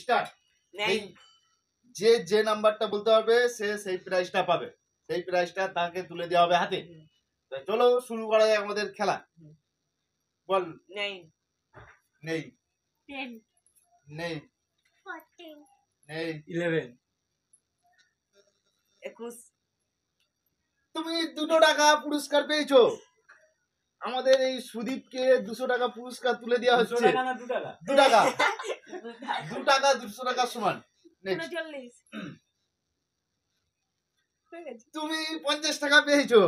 Start. যে যে নাম্বারটা বলতে পারবে সে সেই প্রাইজটা পাবে, সেই প্রাইজটা তাকে তুলে দেওয়া হবে হাতে। তো চলো শুরু করা যাক আমাদের খেলা। বল। নেই নেই 10 নেই 14 নেই 11 21 তুমি 200 টাকা পুরস্কার পেয়েছো। আমাদের এই সুদীপকে 200 টাকা পুরস্কার তুলে দেওয়া 200 হচ্ছে। টাকা না 2 টাকা? 2 টাকা 2 টাকা 200 টাকা সমান। নেক্সট 39 তুমি 50 টাকা পেয়েছো।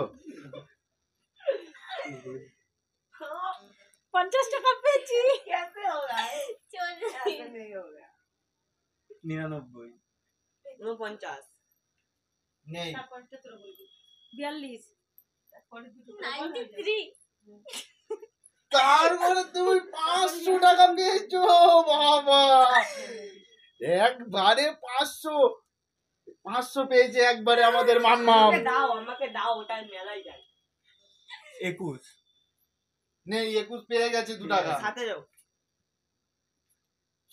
50 টাকা পেয়েছি। कैसे होगा ये? চল ऐसे नहीं होगा 99 49 নেই 42 93 তার মানে তুমি 500 টাকা পেয়েছো। বাবা একবারে 500 পেয়েছে একবারে আমাদের মাম্মাম। আমাকে দাও ওটা মেলাই যায় 21 নেই 21 পেয়ে গেছে 2 টাকা। সাথে যাও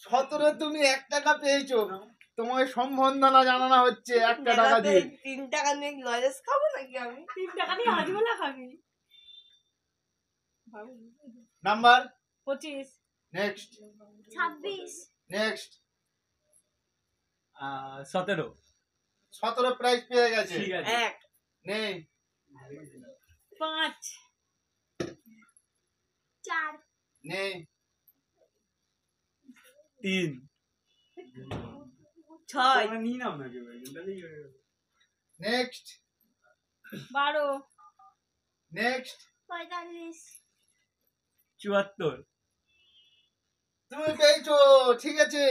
17 তুমি 1 টাকা পেয়েছো। তোমাকে সম্বন্ধনা জানানো হচ্ছে 1 টাকা দিয়ে। 3 টাকা নিয়ে লজেস খাবো নাকি আমি 3 টাকা দিয়ে হাজমোলা খাবি। নাম্বার 25 নেক্সট 26 নেক্সট 17 17 প্রাইজ পেয়ে গেছে। ঠিক আছে। এক নেই 5 4 নেই 3 ছয় তোমরা নিয়ে নাও না কেউ একজন, তাহলেই হয়ে গেল। নেক্সট 12 নেক্সট 45 74 তুমি পেয়েছো। ঠিক আছে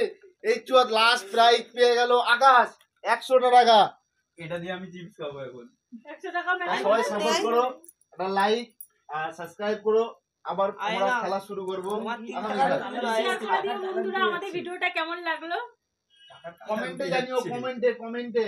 এই লাস্ট প্রাইজ পেয়ে গেল আকাশ 100 টাকা। এটা দিয়ে আমি চিপস খাবো এখন। 100 টাকা মেলা সবাই সাপোর্ট করো, একটা লাইক আর সাবস্ক্রাইব করো। আবার আমরা আয়না। খেলা শুরু করব। তোমার 3 আগামীকাল। টাকা শেয়ার করে দিও বন্ধুরা আমাদের ভিডিওটা কেমন লাগলো। কমেন্টে জানিও, কমেন্টে